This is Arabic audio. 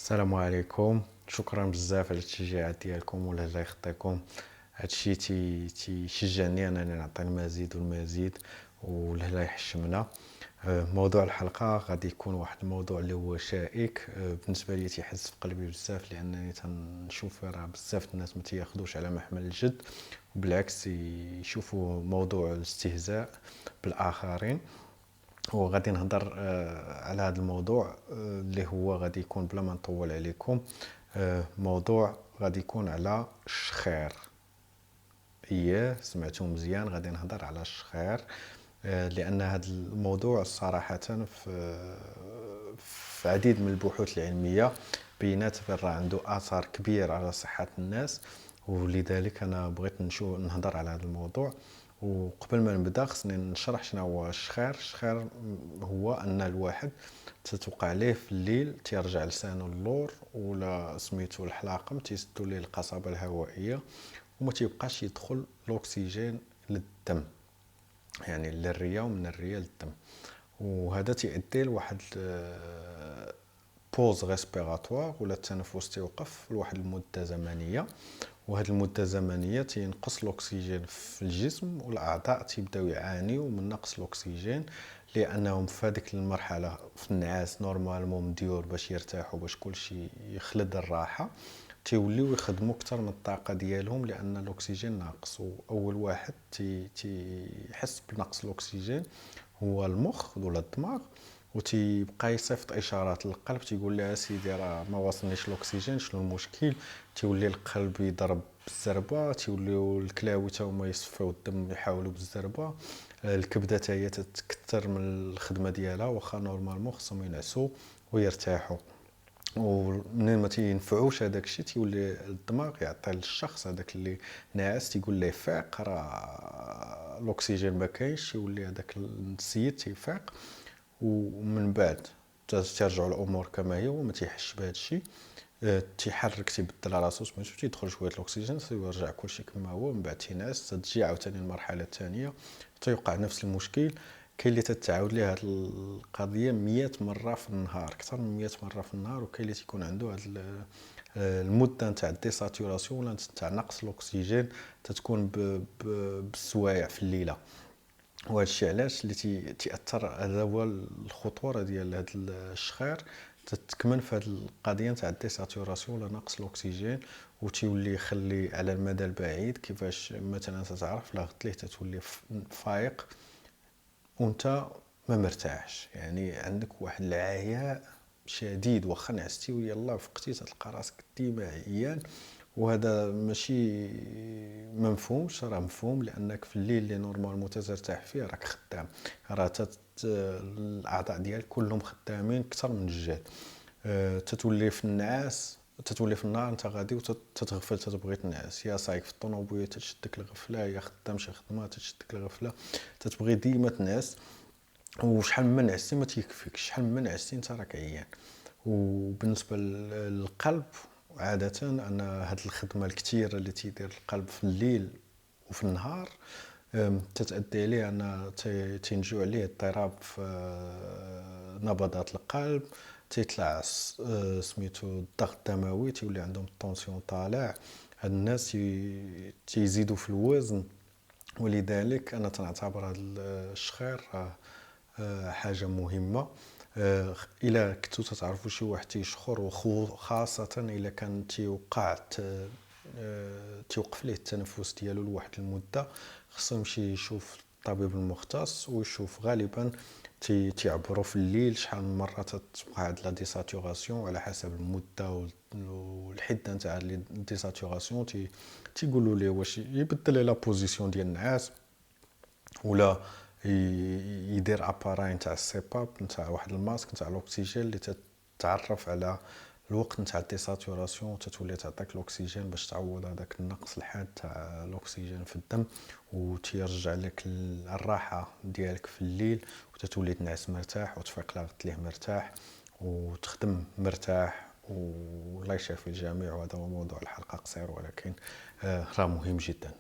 السلام عليكم. شكرا بزاف على التشجيعات ديالكم ولا الله يخطيكم. هادشي تيشجعني انني نعطي المزيد والمزيد ولا الله يحشمنا. موضوع الحلقه غادي يكون واحد الموضوع اللي هو شائك، بالنسبه لي تيحس في قلبي بزاف لانني تنشوف راه بزاف الناس ما تياخذوش على محمل الجد، وبالعكس يشوفوا موضوع الاستهزاء بالاخرين. وغادي نهضر على هذا الموضوع اللي هو غادي يكون بلا ما نطول عليكم. موضوع غادي يكون على الشخير. سمعتوا مزيان، غادي نهضر على الشخير. لان هذا الموضوع صراحه في عديد من البحوث العلميه بينات راه عنده اثار كبير على صحه الناس، ولذلك انا بغيت نهضر على هذا الموضوع. وقبل ما نبدا خصني نشرح شنو هو الشخير. الشخير هو ان الواحد تتوقع ليه في الليل تيرجع لسانه اللور، ولا سميتو الحلاقم تيسدوا ليه القصبه الهوائيه وما تيبقاش يدخل الاكسجين للدم، يعني للرئه ومن الرئه للدم. وهذا تيؤدي لواحد بوز ريسبيراتوار ولا التنفس تيوقف لواحد المده زمنيه. وهاد المده الزمنيه تينقص الاكسجين في الجسم، والاعضاء تيبداو يعانيو من نقص الاكسجين لانهم في هذيك المرحله في النعاس نورمالمون مديور باش يرتاحوا، باش كلشي يخلد الراحه، تيوليو يخدموا اكثر من الطاقه ديالهم لان الاكسجين ناقص. واول واحد تيحس بنقص الاكسجين هو المخ ولا الدماغ، وتيبقى يصيفط اشارات للقلب تيقول لها سيدي راه ما واصلنيش الاكسجين، شنو المشكل؟ تيولي القلب يضرب بالزربه، تيوليو الكلاوي تا هما يصفيو الدم يحاولوا بالزربه، الكبده حتى هي تتكثر من الخدمه ديالها، واخا نورمالمون خصهم ينعسوا ويرتاحوا. ومنين ما تينفعوش هذاك الشيء تيولي الدماغ يعطي للشخص هذاك اللي ناعس تيقول ليه فيق، راه الاكسجين ما كاينش، يولي هذاك السيد تيفيق. ومن بعد ترجع الامور كما هي وما تيحش بهذا الشيء. تيحرك تيبدل راسو سميتو تيدخل شويه الاكسجين تيرجع كلشي كما هو، من بعد تينعس تجي عاوتاني المرحله الثانيه تيوقع نفس المشكل. كاين اللي تتعاود ليه هذه القضيه 100 مره في النهار، اكثر من 100 مره في النهار، وكاين اللي تيكون عنده هذه المده نتاع الديساتوراسيون ولا نتاع نقص الاكسجين تتكون بالسوايع في الليله. وهذا الشيء علاش اللي تاثر، هذا هو الخطوره ديال هذا الشخير، تتكمن في هذه القضيه نتاع الديساتوراسيون ولا نقص الاكسجين، وتيولي يخلي على المدى البعيد كيفاش مثلا تتعرف لا غدت ليه تتولي فايق وانت ما مرتاحش، يعني عندك واحد العياء شديد، واخا نعستي ويلا فقتي تلقى راسك ديما عيان. وهذا ماشي ما مفهومش، راه مفهوم، لانك في الليل اللي نورمالمون ترتاح فيه راك خدام، راه الاعضاء ديالك كلهم خدامين اكثر من الجهد. تتولي في النعاس، تتولي في النهار انت غادي وتتغفل تتبغي تنعس، يا صايك في الطوموبيل تشدك الغفله، يا خدام شي خدمه تشدك الغفله، تتبغي ديما تنعس. وشحال من نعستي ما تيكفيكش، شحال من نعستي انت راك عيان. وبالنسبه للقلب عاده انا هاد الخدمه الكثيره اللي تيدير القلب في الليل وفي النهار تتأدي عليه ان تنجو عليه اضطراب في نبضات القلب، تيطلع سميتو الضغط الدموي، تيولي عندهم الطونسيون طالع. هاد الناس تيزيدوا في الوزن. ولذلك انا تنعتبر هذا الشخير حاجه مهمه. الا كنتو تتعرفوا شي واحد تيشخر، وخاصه الا كان تيوقف ليه التنفس ديالو لواحد المده، خصو يمشي يشوف الطبيب المختص ويشوف. غالبا تيعبروا في الليل شحال من مره تتوقع هاد لا ديساتوراسيون على حسب المده والحده نتاع لي ديساتوراسيون. تيقولوا ليه واش يبدل لا بوزيسيون ديال النعاس، ولا يدير اباراي نتاع السيباب نتاع واحد الماسك نتاع الاكسجين اللي تتعرف على الوقت نتاع الديساتوراسيون، تتولي تعطيك الاكسجين باش تعوض هذاك النقص الحاد تاع الاكسجين في الدم، وتيرجع لك الراحه ديالك في الليل، وتتولي تنعس مرتاح وتفيق لا غدت ليه مرتاح وتخدم مرتاح. والله يشافي الجميع. وهذا هو موضوع الحلقه، قصير ولكن راه مهم جدا.